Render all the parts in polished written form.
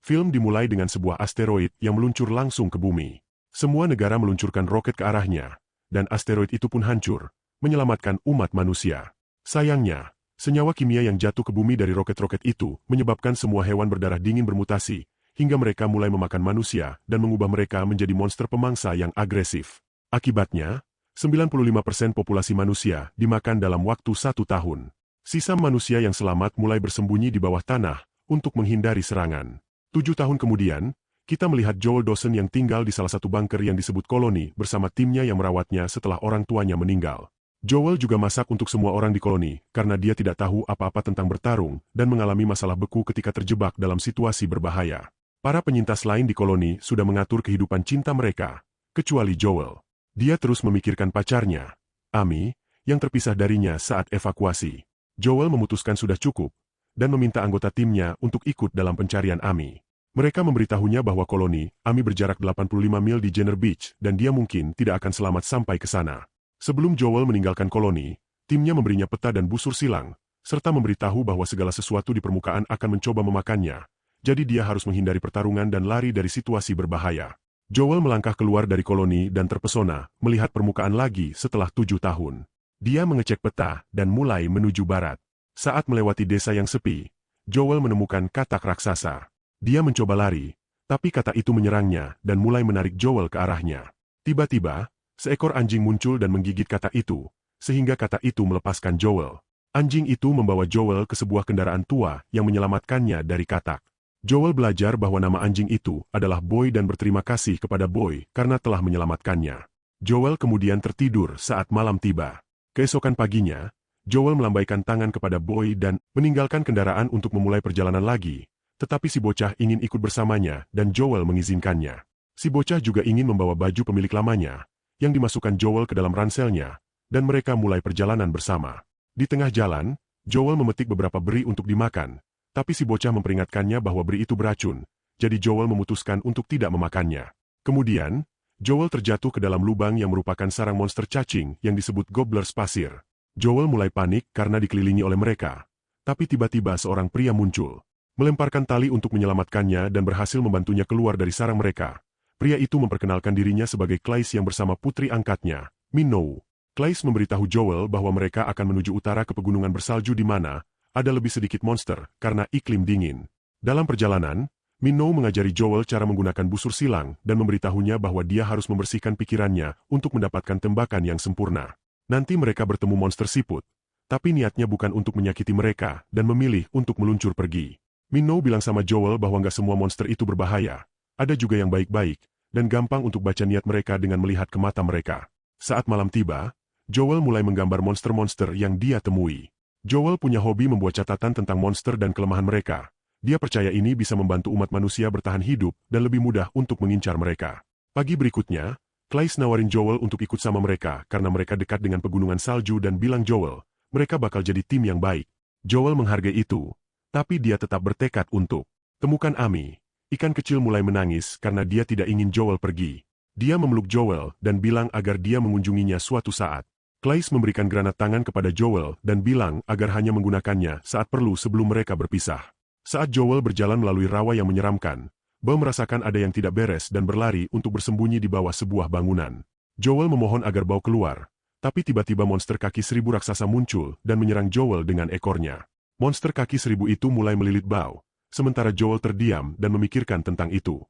Film dimulai dengan sebuah asteroid yang meluncur langsung ke bumi. Semua negara meluncurkan roket ke arahnya, dan asteroid itu pun hancur, menyelamatkan umat manusia. Sayangnya, senyawa kimia yang jatuh ke bumi dari roket-roket itu menyebabkan semua hewan berdarah dingin bermutasi, hingga mereka mulai memakan manusia dan mengubah mereka menjadi monster pemangsa yang agresif. Akibatnya, 95% populasi manusia dimakan dalam waktu 1 tahun. Sisa manusia yang selamat mulai bersembunyi di bawah tanah untuk menghindari serangan. 7 tahun kemudian, kita melihat Joel Dawson yang tinggal di salah satu bunker yang disebut koloni bersama timnya yang merawatnya setelah orang tuanya meninggal. Joel juga masak untuk semua orang di koloni karena dia tidak tahu apa-apa tentang bertarung dan mengalami masalah beku ketika terjebak dalam situasi berbahaya. Para penyintas lain di koloni sudah mengatur kehidupan cinta mereka, kecuali Joel. Dia terus memikirkan pacarnya, Amy, yang terpisah darinya saat evakuasi. Joel memutuskan sudah cukup, dan meminta anggota timnya untuk ikut dalam pencarian Amy. Mereka memberitahunya bahwa koloni Amy berjarak 85 mil di Jenner Beach dan dia mungkin tidak akan selamat sampai ke sana. Sebelum Joel meninggalkan koloni, timnya memberinya peta dan busur silang, serta memberitahu bahwa segala sesuatu di permukaan akan mencoba memakannya, jadi dia harus menghindari pertarungan dan lari dari situasi berbahaya. Joel melangkah keluar dari koloni dan terpesona melihat permukaan lagi setelah 7 tahun. Dia mengecek peta dan mulai menuju barat. Saat melewati desa yang sepi, Joel menemukan katak raksasa. Dia mencoba lari, tapi katak itu menyerangnya dan mulai menarik Joel ke arahnya. Tiba-tiba, seekor anjing muncul dan menggigit katak itu, sehingga katak itu melepaskan Joel. Anjing itu membawa Joel ke sebuah kendaraan tua yang menyelamatkannya dari katak. Joel belajar bahwa nama anjing itu adalah Boy dan berterima kasih kepada Boy karena telah menyelamatkannya. Joel kemudian tertidur saat malam tiba. Keesokan paginya, Joel melambaikan tangan kepada Boy dan meninggalkan kendaraan untuk memulai perjalanan lagi, tetapi si bocah ingin ikut bersamanya dan Joel mengizinkannya. Si bocah juga ingin membawa baju pemilik lamanya, yang dimasukkan Joel ke dalam ranselnya, dan mereka mulai perjalanan bersama. Di tengah jalan, Joel memetik beberapa beri untuk dimakan, tapi si bocah memperingatkannya bahwa beri itu beracun, jadi Joel memutuskan untuk tidak memakannya. Kemudian, Joel terjatuh ke dalam lubang yang merupakan sarang monster cacing yang disebut Gobblers pasir. Joel mulai panik karena dikelilingi oleh mereka, tapi tiba-tiba seorang pria muncul, melemparkan tali untuk menyelamatkannya dan berhasil membantunya keluar dari sarang mereka. Pria itu memperkenalkan dirinya sebagai Clays yang bersama putri angkatnya, Minnow. Clays memberitahu Joel bahwa mereka akan menuju utara ke pegunungan bersalju di mana ada lebih sedikit monster karena iklim dingin. Dalam perjalanan, Minnow mengajari Joel cara menggunakan busur silang dan memberitahunya bahwa dia harus membersihkan pikirannya untuk mendapatkan tembakan yang sempurna. Nanti mereka bertemu monster siput, tapi niatnya bukan untuk menyakiti mereka dan memilih untuk meluncur pergi. Minnow bilang sama Joel bahwa nggak semua monster itu berbahaya, ada juga yang baik-baik, dan gampang untuk baca niat mereka dengan melihat ke mata mereka. Saat malam tiba, Joel mulai menggambar monster-monster yang dia temui. Joel punya hobi membuat catatan tentang monster dan kelemahan mereka. Dia percaya ini bisa membantu umat manusia bertahan hidup dan lebih mudah untuk mengincar mereka. Pagi berikutnya, Clays nawarin Joel untuk ikut sama mereka karena mereka dekat dengan pegunungan salju dan bilang Joel, mereka bakal jadi tim yang baik. Joel menghargai itu, tapi dia tetap bertekad untuk temukan Amy. Ikan kecil mulai menangis karena dia tidak ingin Joel pergi. Dia memeluk Joel dan bilang agar dia mengunjunginya suatu saat. Clays memberikan granat tangan kepada Joel dan bilang agar hanya menggunakannya saat perlu sebelum mereka berpisah. Saat Joel berjalan melalui rawa yang menyeramkan, Bo merasakan ada yang tidak beres dan berlari untuk bersembunyi di bawah sebuah bangunan. Joel memohon agar Bo keluar, tapi tiba-tiba monster kaki 1000 raksasa muncul dan menyerang Joel dengan ekornya. Monster kaki 1000 itu mulai melilit Bo, sementara Joel terdiam dan memikirkan tentang itu.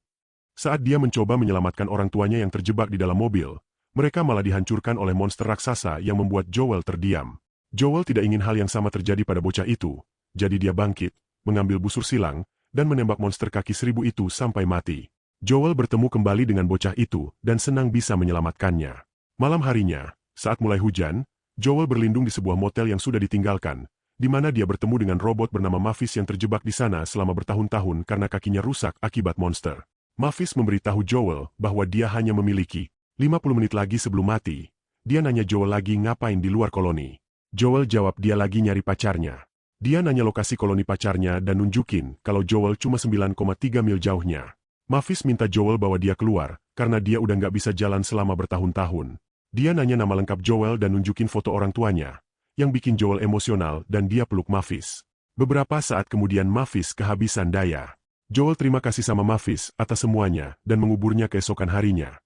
Saat dia mencoba menyelamatkan orang tuanya yang terjebak di dalam mobil, mereka malah dihancurkan oleh monster raksasa yang membuat Joel terdiam. Joel tidak ingin hal yang sama terjadi pada bocah itu, jadi dia bangkit, mengambil busur silang, dan menembak monster kaki 1000 itu sampai mati. Joel bertemu kembali dengan bocah itu dan senang bisa menyelamatkannya. Malam harinya, saat mulai hujan, Joel berlindung di sebuah motel yang sudah ditinggalkan, di mana dia bertemu dengan robot bernama Mavis yang terjebak di sana selama bertahun-tahun karena kakinya rusak akibat monster. Mavis memberitahu Joel bahwa dia hanya memiliki 50 menit lagi sebelum mati. Dia nanya Joel lagi ngapain di luar koloni. Joel jawab dia lagi nyari pacarnya. Dia nanya lokasi koloni pacarnya dan nunjukin kalau Joel cuma 9,3 mil jauhnya. Mavis minta Joel bawa dia keluar, karena dia udah nggak bisa jalan selama bertahun-tahun. Dia nanya nama lengkap Joel dan nunjukin foto orang tuanya, yang bikin Joel emosional dan dia peluk Mavis. Beberapa saat kemudian Mavis kehabisan daya. Joel terima kasih sama Mavis atas semuanya dan menguburnya keesokan harinya.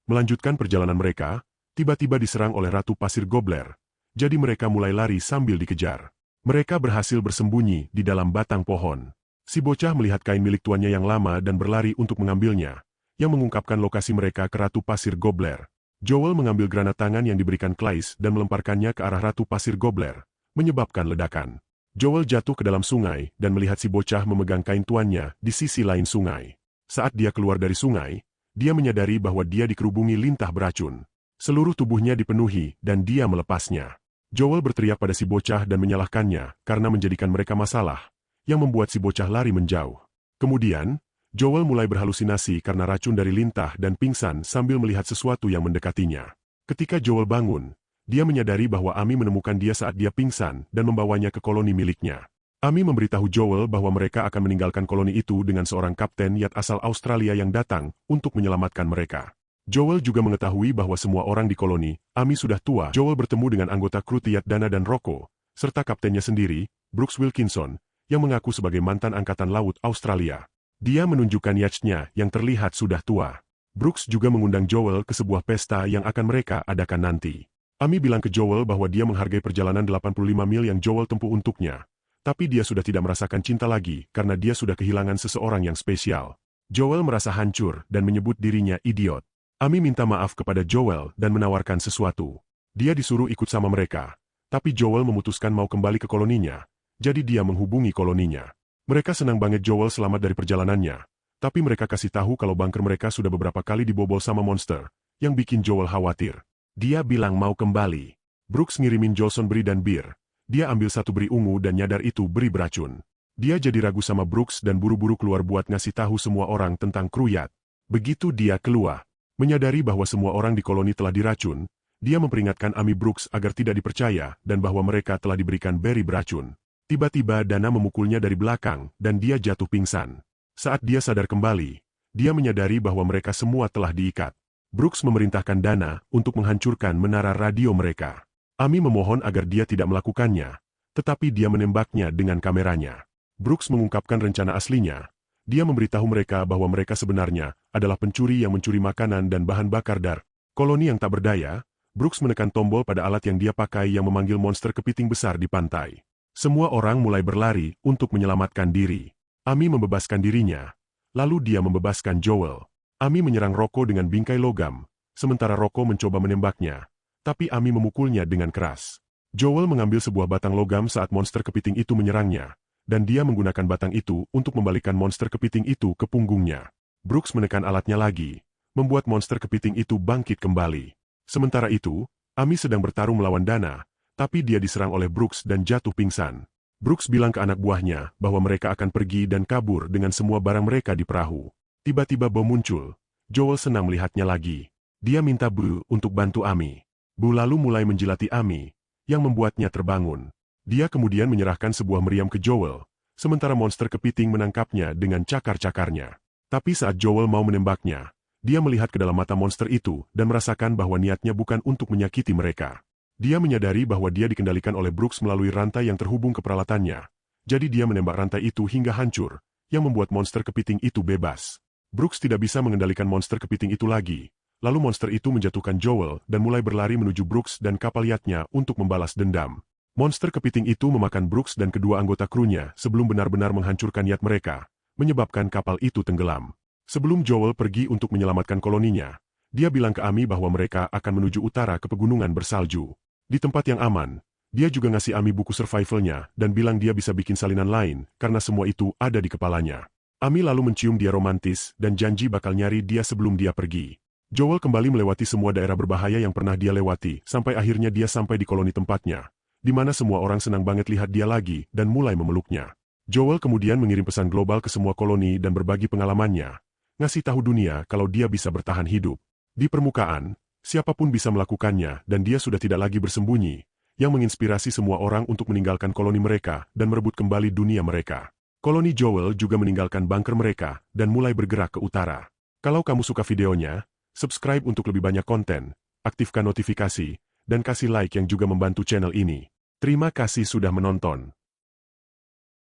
Melanjutkan perjalanan mereka, tiba-tiba diserang oleh Ratu Pasir Gobler. Jadi mereka mulai lari sambil dikejar. Mereka berhasil bersembunyi di dalam batang pohon. Si bocah melihat kain milik tuannya yang lama dan berlari untuk mengambilnya, yang mengungkapkan lokasi mereka ke Ratu Pasir Gobler. Joel mengambil granat tangan yang diberikan Claes dan melemparkannya ke arah Ratu Pasir Gobler, menyebabkan ledakan. Joel jatuh ke dalam sungai dan melihat si bocah memegang kain tuannya di sisi lain sungai. Saat dia keluar dari sungai, dia menyadari bahwa dia dikerubungi lintah beracun. Seluruh tubuhnya dipenuhi dan dia melepasnya. Joel berteriak pada si bocah dan menyalahkannya karena menjadikan mereka masalah, yang membuat si bocah lari menjauh. Kemudian, Joel mulai berhalusinasi karena racun dari lintah dan pingsan sambil melihat sesuatu yang mendekatinya. Ketika Joel bangun, dia menyadari bahwa Amy menemukan dia saat dia pingsan dan membawanya ke koloni miliknya. Amy memberitahu Joel bahwa mereka akan meninggalkan koloni itu dengan seorang kapten yacht asal Australia yang datang untuk menyelamatkan mereka. Joel juga mengetahui bahwa semua orang di koloni, Amy sudah tua. Joel bertemu dengan anggota kru yacht Dana dan Rocco, serta kaptennya sendiri, Brooks Wilkinson, yang mengaku sebagai mantan Angkatan Laut Australia. Dia menunjukkan yachtnya yang terlihat sudah tua. Brooks juga mengundang Joel ke sebuah pesta yang akan mereka adakan nanti. Amy bilang ke Joel bahwa dia menghargai perjalanan 85 mil yang Joel tempuh untuknya. Tapi dia sudah tidak merasakan cinta lagi karena dia sudah kehilangan seseorang yang spesial. Joel merasa hancur dan menyebut dirinya idiot. Amy minta maaf kepada Joel dan menawarkan sesuatu. Dia disuruh ikut sama mereka. Tapi Joel memutuskan mau kembali ke koloninya. Jadi dia menghubungi koloninya. Mereka senang banget Joel selamat dari perjalanannya. Tapi mereka kasih tahu kalau bunker mereka sudah beberapa kali dibobol sama monster, yang bikin Joel khawatir. Dia bilang mau kembali. Brooks ngirimin Johnson beri dan bir. Dia ambil satu beri ungu dan nyadar itu beri beracun. Dia jadi ragu sama Brooks dan buru-buru keluar buat ngasih tahu semua orang tentang kru yacht. Begitu dia keluar, menyadari bahwa semua orang di koloni telah diracun, dia memperingatkan Amy Brooks agar tidak dipercaya dan bahwa mereka telah diberikan beri beracun. Tiba-tiba Dana memukulnya dari belakang dan dia jatuh pingsan. Saat dia sadar kembali, dia menyadari bahwa mereka semua telah diikat. Brooks memerintahkan Dana untuk menghancurkan menara radio mereka. Amy memohon agar dia tidak melakukannya, tetapi dia menembaknya dengan kameranya. Brooks mengungkapkan rencana aslinya. Dia memberitahu mereka bahwa mereka sebenarnya adalah pencuri yang mencuri makanan dan bahan bakar dari koloni yang tak berdaya. Brooks menekan tombol pada alat yang dia pakai yang memanggil monster kepiting besar di pantai. Semua orang mulai berlari untuk menyelamatkan diri. Amy membebaskan dirinya, lalu dia membebaskan Joel. Amy menyerang Rocco dengan bingkai logam, sementara Rocco mencoba menembaknya, tapi Amy memukulnya dengan keras. Joel mengambil sebuah batang logam saat monster kepiting itu menyerangnya, dan dia menggunakan batang itu untuk membalikkan monster kepiting itu ke punggungnya. Brooks menekan alatnya lagi, membuat monster kepiting itu bangkit kembali. Sementara itu, Amy sedang bertarung melawan Dana, tapi dia diserang oleh Brooks dan jatuh pingsan. Brooks bilang ke anak buahnya bahwa mereka akan pergi dan kabur dengan semua barang mereka di perahu. Tiba-tiba bom muncul. Joel senang melihatnya lagi. Dia minta Bu untuk bantu Amy. Bu lalu mulai menjilati Amy, yang membuatnya terbangun. Dia kemudian menyerahkan sebuah meriam ke Joel, sementara monster kepiting menangkapnya dengan cakar-cakarnya. Tapi saat Joel mau menembaknya, dia melihat ke dalam mata monster itu dan merasakan bahwa niatnya bukan untuk menyakiti mereka. Dia menyadari bahwa dia dikendalikan oleh Brooks melalui rantai yang terhubung ke peralatannya. Jadi dia menembak rantai itu hingga hancur, yang membuat monster kepiting itu bebas. Brooks tidak bisa mengendalikan monster kepiting itu lagi. Lalu monster itu menjatuhkan Joel dan mulai berlari menuju Brooks dan kapal yachtnya untuk membalas dendam. Monster kepiting itu memakan Brooks dan kedua anggota krunya sebelum benar-benar menghancurkan yacht mereka, menyebabkan kapal itu tenggelam. Sebelum Joel pergi untuk menyelamatkan koloninya, dia bilang ke Amy bahwa mereka akan menuju utara ke pegunungan bersalju. Di tempat yang aman, dia juga ngasih Amy buku survivalnya dan bilang dia bisa bikin salinan lain karena semua itu ada di kepalanya. Amy lalu mencium dia romantis dan janji bakal nyari dia sebelum dia pergi. Joel kembali melewati semua daerah berbahaya yang pernah dia lewati sampai akhirnya dia sampai di koloni tempatnya, di mana semua orang senang banget lihat dia lagi dan mulai memeluknya. Joel kemudian mengirim pesan global ke semua koloni dan berbagi pengalamannya, ngasih tahu dunia kalau dia bisa bertahan hidup. Di permukaan, siapapun bisa melakukannya dan dia sudah tidak lagi bersembunyi, yang menginspirasi semua orang untuk meninggalkan koloni mereka dan merebut kembali dunia mereka. Koloni Joel juga meninggalkan bunker mereka dan mulai bergerak ke utara. Kalau kamu suka videonya, subscribe untuk lebih banyak konten, aktifkan notifikasi, dan kasih like yang juga membantu channel ini. Terima kasih sudah menonton.